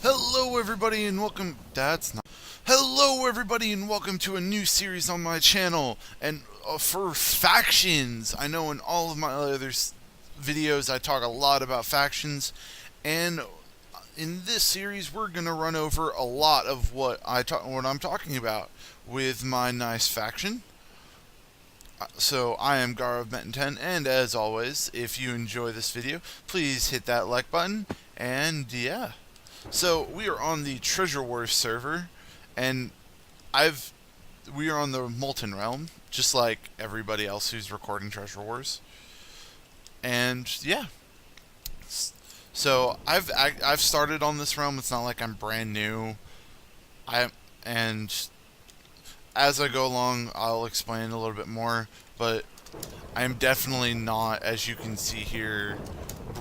Hello everybody and welcome Hello everybody and welcome to a new series on my channel and for factions. I know in all of my other videos I talk a lot about factions, and in this series we're going to run over a lot of what I'm talking about with my nice faction. So I am GaaraOfBenton, and as always, if you enjoy this video, please hit that like button, and yeah. So we are on the Treasure Wars server, and we are on the Molten realm, just like everybody else who's recording Treasure Wars. And yeah, so I've started on this realm. It's not like I'm brand new. And as I go along, I'll explain a little bit more. But I'm definitely not, as you can see here,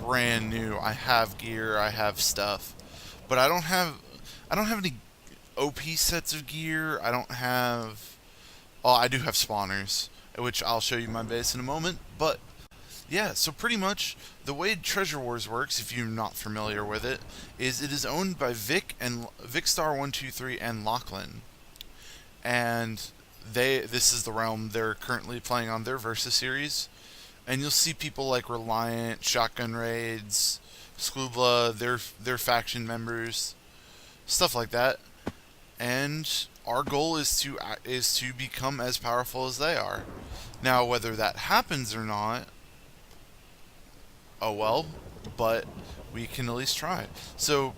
brand new. I have gear. I have stuff. But I don't have any OP sets of gear. I don't have. Oh, I do have spawners, which I'll show you my base in a moment. But yeah, so pretty much the way Treasure Wars works, if you're not familiar with it, is owned by Vic and Vicstar123 and Lachlan, and this is the realm they're currently playing on their Versus series, and you'll see people like Reliant, Shotgun Raids, Sklubla, their faction members, stuff like that. And our goal is to become as powerful as they are. Now, whether that happens or not, oh well, but we can at least try. So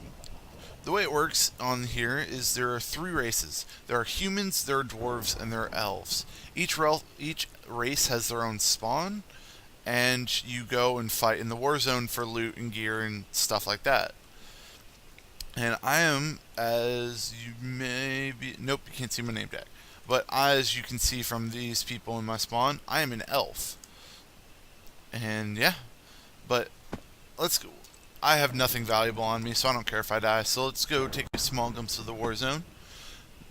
the way it works on here is there are three races. There are humans, there are dwarves, and there are elves. Each race has their own spawn, and you go and fight in the war zone for loot and gear and stuff like that. And I am, as you may be, nope, you can't see my name tag, but as you can see from these people in my spawn, I am an elf. And yeah, but let's go. I have nothing valuable on me, so I don't care if I die. So let's go take a small glimpse of the war zone.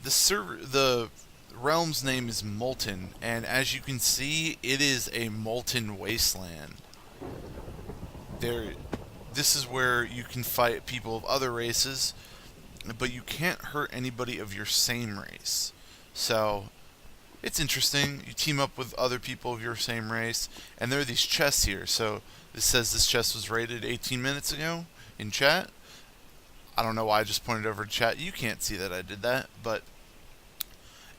The realm's name is Molten, and as you can see, it is a molten wasteland. This is where you can fight people of other races, but you can't hurt anybody of your same race. So it's interesting. You team up with other people of your same race, and there are these chests here. So this says this chest was raided 18 minutes ago in chat. I don't know why I just pointed over to chat. You can't see that I did that, but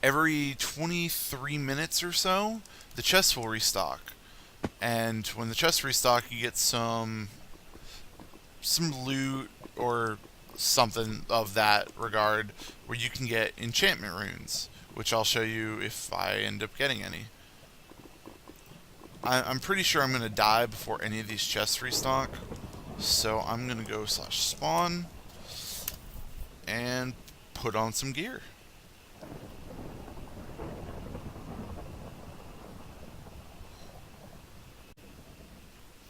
every 23 minutes or so, the chests will restock. And when the chests restock, you get some loot or something of that regard where you can get enchantment runes, which I'll show you if I end up getting any. I'm pretty sure I'm going to die before any of these chests restock, so I'm going to go /spawn and put on some gear.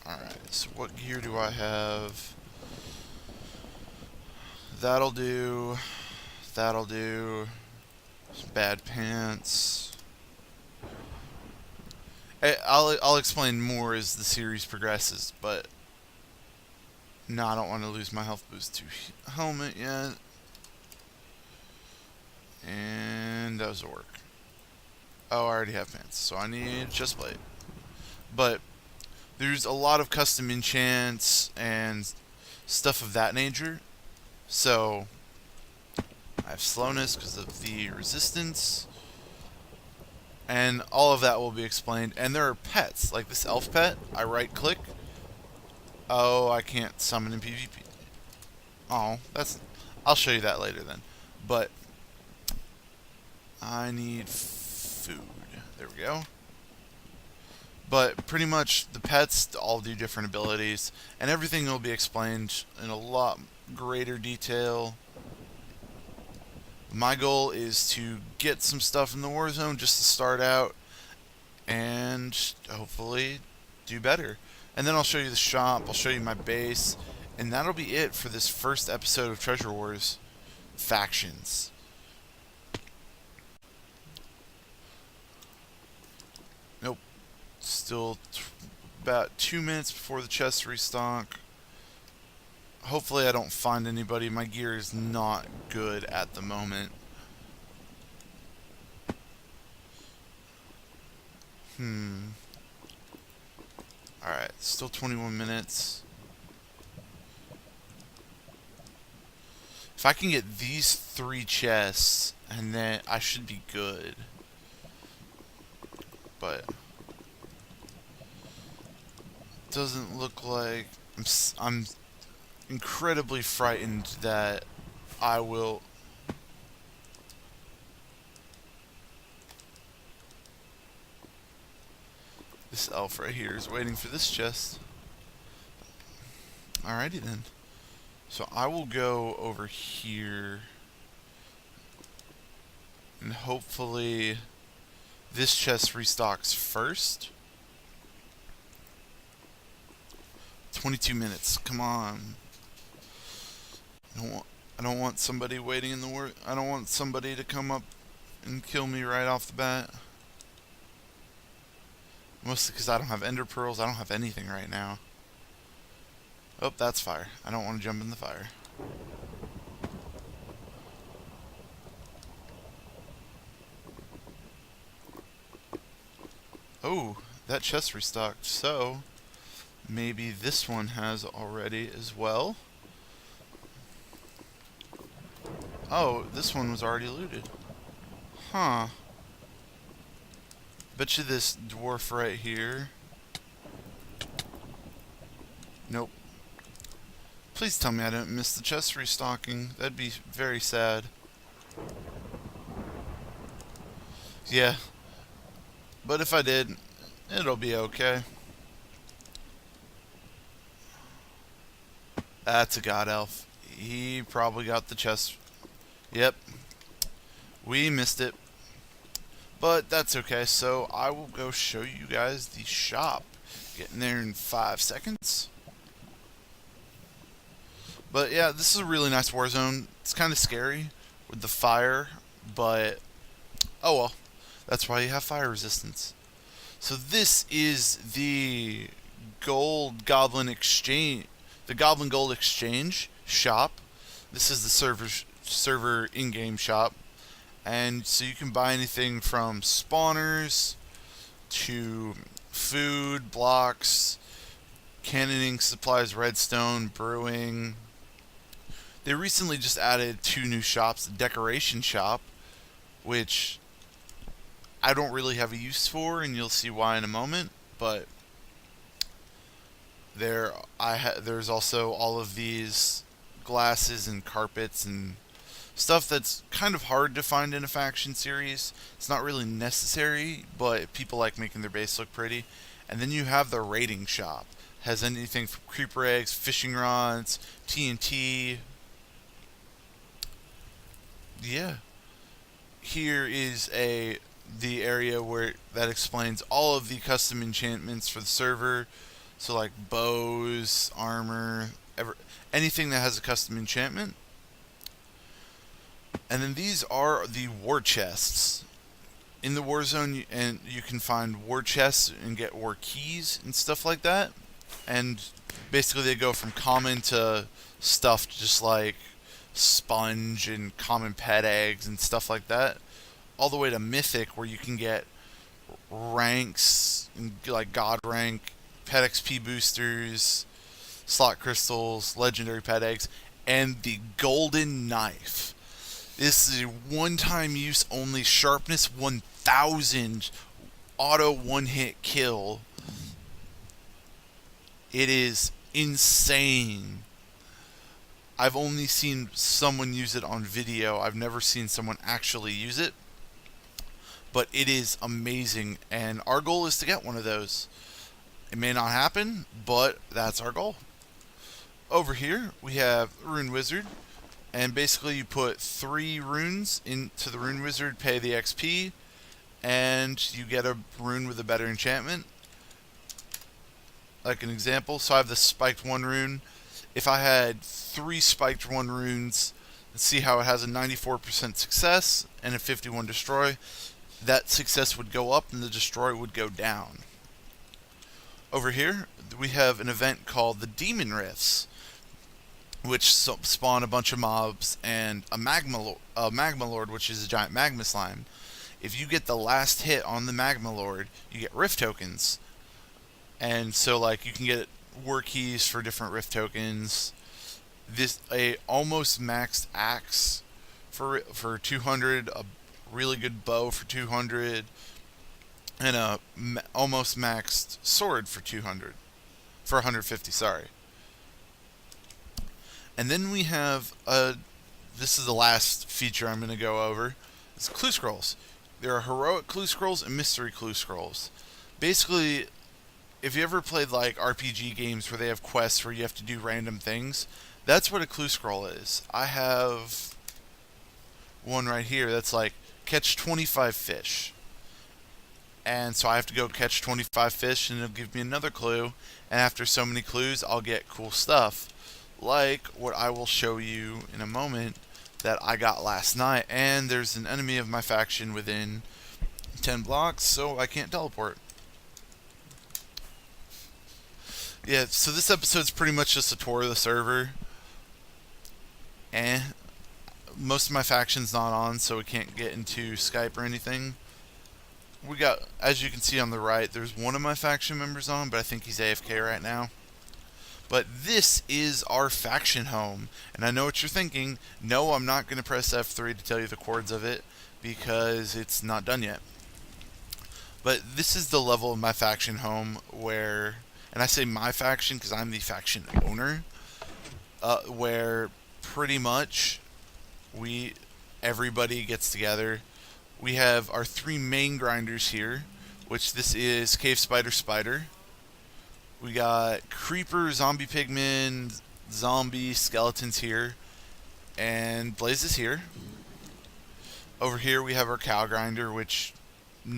Alright, so what gear do I have? That'll do. That'll do. Some bad pants. I'll explain more as the series progresses, but no, I don't want to lose my health boost to helmet yet. And that was a work. Oh, I already have pants, so I need chest plate. But there's a lot of custom enchants and stuff of that nature. So I have slowness because of the resistance, and all of that will be explained. And there are pets, like this elf pet. I right click. Oh, I can't summon in PvP. Oh, I'll show you that later then. But I need food. There we go. But pretty much the pets all do different abilities, and everything will be explained in a lot greater detail. My goal is to get some stuff in the war zone just to start out and hopefully do better. And then I'll show you the shop, I'll show you my base, and that'll be it for this first episode of Treasure Wars Factions. Nope. Still about 2 minutes before the chest restock. Hopefully I don't find anybody. My gear is not good at the moment. Alright, still 21 minutes. If I can get these 3 chests, and then I should be good. But doesn't look like I'm incredibly frightened that I will. This elf right here is waiting for this chest. Alrighty then. So I will go over here. And hopefully this chest restocks first. 22 minutes. Come on. I don't want somebody waiting in the work. I don't want somebody to come up and kill me right off the bat. Mostly because I don't have ender pearls. I don't have anything right now. Oh, that's fire. I don't want to jump in the fire. Oh, that chest restocked. So, maybe this one has already as well. Oh, this one was already looted. Huh. Bet you this dwarf right here. Nope. Please tell me I didn't miss the chest restocking. That'd be very sad. Yeah. But if I did, it'll be okay. That's a god elf. He probably got the chest. Yep. We missed it. But that's okay. So I will go show you guys the shop. Getting there in 5 seconds. But yeah, this is a really nice war zone. It's kind of scary with the fire, but oh well. That's why you have fire resistance. So this is the Gold Goblin Exchange, the Goblin Gold Exchange shop. This is the server in-game shop, and so you can buy anything from spawners to food, blocks, cannoning supplies, redstone, brewing. They recently just added 2 new shops, the decoration shop, which I don't really have a use for, and you'll see why in a moment, but there's also all of these glasses and carpets and stuff that's kind of hard to find in a faction series. It's not really necessary, but people like making their base look pretty. And then you have the raiding shop. Has anything from creeper eggs, fishing rods, TNT. Yeah. Here is the area where that explains all of the custom enchantments for the server. So like bows, armor, anything that has a custom enchantment. And then these are the war chests. In the war zone, and you can find war chests and get war keys and stuff like that. And basically they go from common to stuff just like sponge and common pet eggs and stuff like that, all the way to mythic, where you can get ranks like god rank, pet XP boosters, slot crystals, legendary pet eggs, and the golden knife. This is a one-time use only, sharpness 1000, auto one-hit kill. It is insane. I've only seen someone use it on video. I've never seen someone actually use it. But it is amazing, and our goal is to get one of those. It may not happen, but that's our goal. Over here, we have Rune Wizard, and basically you put 3 runes into the Rune Wizard, pay the XP, and you get a rune with a better enchantment. Like an example, so I have the spiked 1 rune. If I had 3 spiked 1 runes, let's see how it has a 94% success and a 51 destroy. That success would go up and the destroy would go down. Over here, we have an event called the Demon Rifts. which spawn a bunch of mobs, and a magma lord, which is a giant magma slime. If you get the last hit on the magma lord, you get rift tokens, and so like you can get war keys for different rift tokens. This a almost maxed axe for 200, a really good bow for 200, and a almost maxed sword for 200, for 150. Sorry. And then we have this is the last feature I'm going to go over. It's clue scrolls. There are heroic clue scrolls and mystery clue scrolls. Basically, if you ever played like RPG games where they have quests where you have to do random things, that's what a clue scroll is. I have one right here that's like catch 25 fish. And so I have to go catch 25 fish, and it'll give me another clue. And after so many clues, I'll get cool stuff, like what I will show you in a moment that I got last night. And there's an enemy of my faction within 10 blocks, so I can't teleport. Yeah, so this episode's pretty much just a tour of the server. And most of my faction's not on, so we can't get into Skype or anything. We got, as you can see on the right, there's one of my faction members on, but I think he's AFK right now. But this is our faction home, and I know what you're thinking. No, I'm not going to press F3 to tell you the chords of it, because it's not done yet. But this is the level of my faction home where, and I say my faction because I'm the faction owner, where pretty much everybody gets together. We have our three main grinders here, which this is Cave Spider. We got Creeper, Zombie Pigmen, Zombie Skeletons here, and Blaze is here. Over here we have our Cow Grinder, which we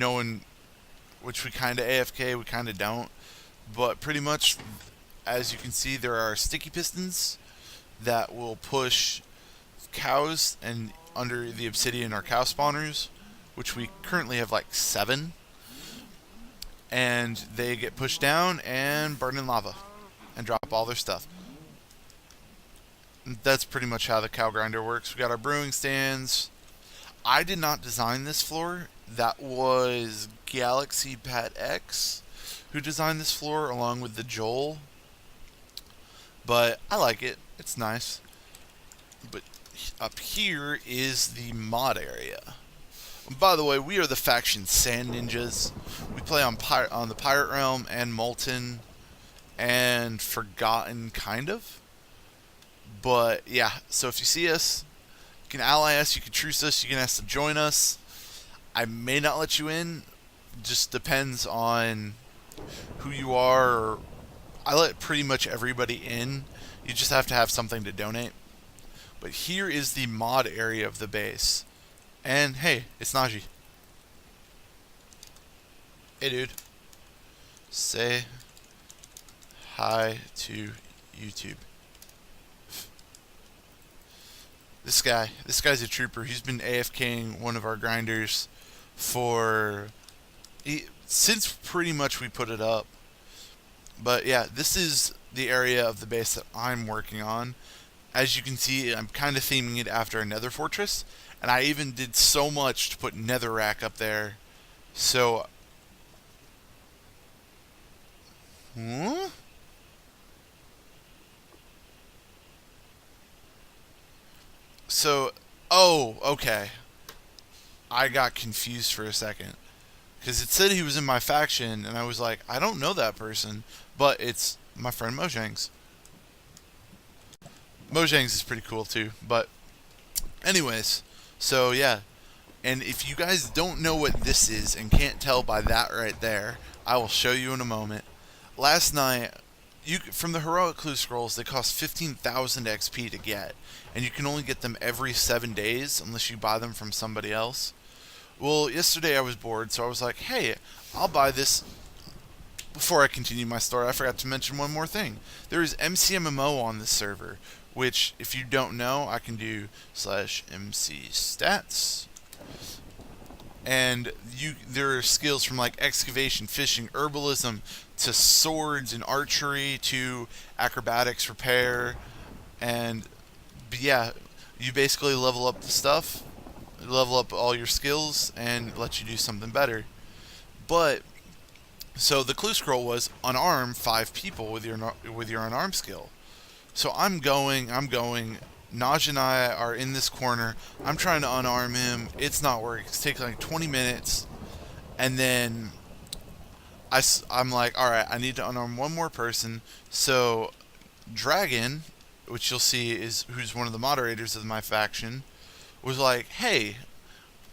kind of AFK, we kind of don't. But pretty much, as you can see, there are sticky pistons that will push cows, and under the obsidian are cow spawners, which we currently have like 7, and they get pushed down and burn in lava and drop all their stuff. That's pretty much how the cow grinder works. We got our brewing stands. I did not design this floor. That was Galaxy Pat X who designed this floor along with the Joel, but I like it. It's nice. But up here is the mod area. By the way, we are the faction SandNinjas. We play on the Pirate Realm and Molten and Forgotten, kind of. But yeah, so if you see us, you can ally us, you can truce us, you can ask to join us. I may not let you in. Just depends on who you are. Or I let pretty much everybody in. You just have to have something to donate. But here is the mod area of the base. And hey, it's Najee. Hey dude. Say hi to YouTube. This guy's a trooper. He's been AFKing one of our grinders since pretty much we put it up. But yeah, this is the area of the base that I'm working on. As you can see, I'm kind of theming it after a nether fortress. And I even did so much to put netherrack up there. So... Huh? So... Oh, okay. I got confused for a second. Because it said he was in my faction, and I was like, I don't know that person. But it's my friend Mojangs. Mojangs is pretty cool too. But anyways... So yeah, and if you guys don't know what this is and can't tell by that right there, I will show you in a moment. Last night, from the heroic clue scrolls, they cost 15,000 XP to get, and you can only get them every 7 days unless you buy them from somebody else. Well, yesterday I was bored, so I was like, hey, I'll buy this. Before I continue my story, I forgot to mention one more thing. There is MCMMO on this server, which, if you don't know, I can do /MC stats. And there are skills from like excavation, fishing, herbalism, to swords and archery, to acrobatics, repair, And but yeah, you basically level up the stuff, level up all your skills, and let you do something better. But so the clue scroll was unarm 5 people with your unarmed skill. So I'm going. Naj and I are in this corner. I'm trying to unarm him. It's not working. It's taking like 20 minutes. And then I'm like, alright, I need to unarm one more person. So Dragon, which you'll see is who's one of the moderators of my faction, was like, hey,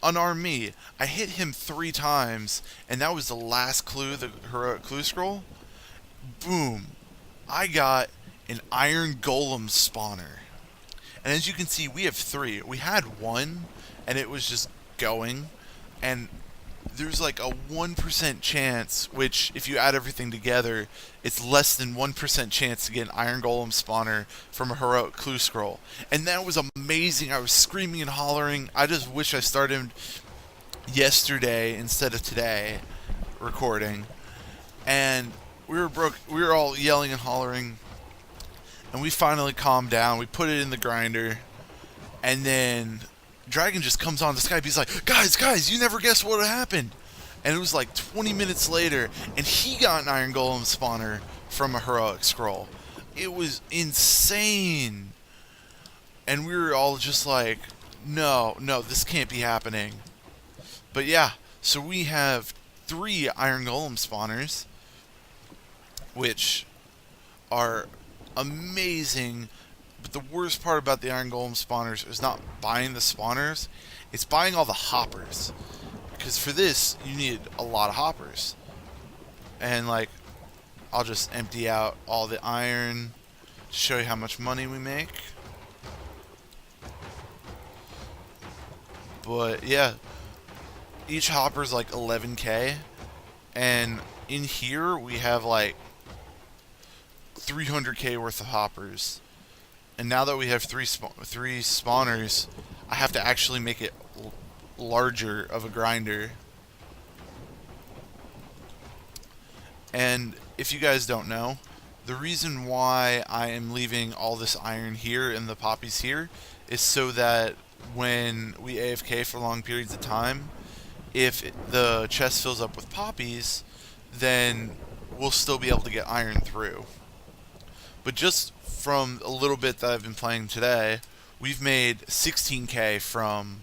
unarm me. I hit him 3 times, and that was the last clue, the heroic clue scroll. Boom. I got an iron golem spawner. And as you can see, we have 3. We had 1, and it was just going. And there's like a 1% chance, which if you add everything together, it's less than 1% chance to get an iron golem spawner from a heroic clue scroll. And that was amazing. I was screaming and hollering. I just wish I started yesterday instead of today recording. And we were all yelling and hollering. And we finally calmed down. We put it in the grinder. And then Dragon just comes on the Skype. He's like, guys, you never guess what happened. And it was like 20 minutes later. And he got an Iron Golem spawner from a heroic scroll. It was insane. And we were all just like, no, this can't be happening. But yeah, so we have 3 Iron Golem spawners, which are amazing. But the worst part about the Iron Golem spawners is not buying the spawners, it's buying all the hoppers. Because for this, you need a lot of hoppers. And like, I'll just empty out all the iron to show you how much money we make. But yeah, each hopper's like 11k. And in here, we have like 300k worth of hoppers. And now that we have 3 spawners, I have to actually make it larger of a grinder. And if you guys don't know, the reason why I am leaving all this iron here and the poppies here is so that when we AFK for long periods of time, if the chest fills up with poppies, then we'll still be able to get iron through. But just from a little bit that I've been playing today, we've made 16k from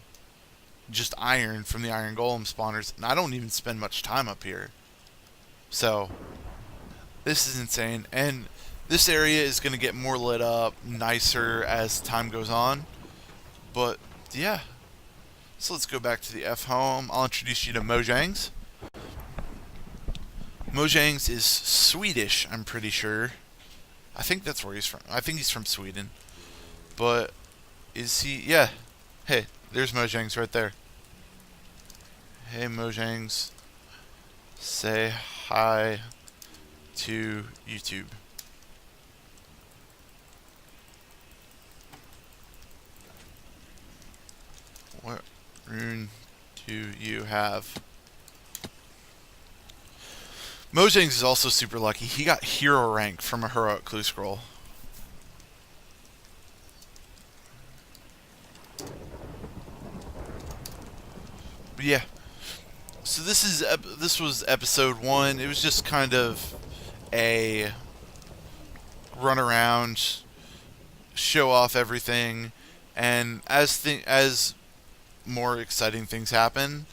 just iron from the Iron Golem spawners, and I don't even spend much time up here. So this is insane, and this area is going to get more lit up, nicer as time goes on. But yeah, so let's go back to the F home. I'll introduce you to Mojangs. Mojangs is Swedish, I'm pretty sure. I think that's where he's from. I think he's from Sweden. But is he? Yeah. Hey, there's Mojangs right there. Hey, Mojangs. Say hi to YouTube. What rune do you have? Mojangs is also super lucky. He got hero rank from a heroic clue scroll. But yeah. So this was episode 1. It was just kind of a run around, show off everything, and as more exciting things happen,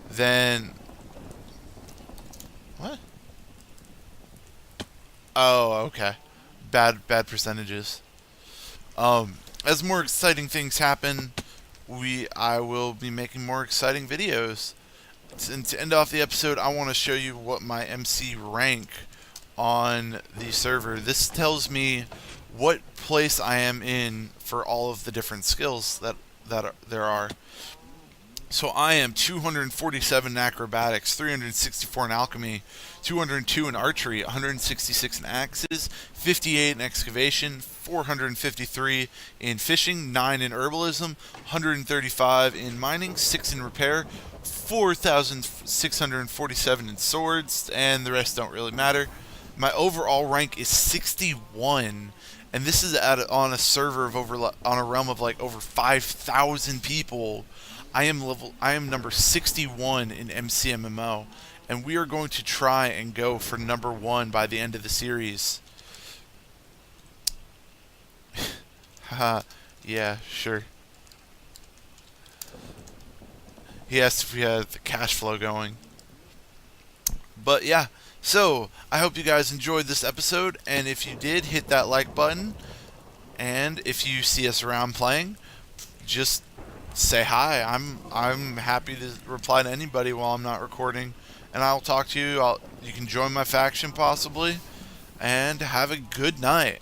then what? Oh, okay. Bad percentages. As more exciting things happen, I will be making more exciting videos. And to end off the episode, I want to show you what my MC rank on the server. This tells me what place I am in for all of the different skills that there are. So I am 247 in acrobatics, 364 in alchemy, 202 in archery, 166 in axes, 58 in excavation, 453 in fishing, 9 in herbalism, 135 in mining, 6 in repair, 4,647 in swords, and the rest don't really matter. My overall rank is 61, and this is on a server of on a realm of like over 5,000 people. I am number 61 in MCMMO, and we are going to try and go for number 1 by the end of the series. Haha, yeah, sure. He asked if we had the cash flow going. But yeah, so I hope you guys enjoyed this episode, and if you did, hit that like button. And if you see us around playing, just say hi. I'm happy to reply to anybody while I'm not recording, and I'll talk to you. You can join my faction possibly, and have a good night.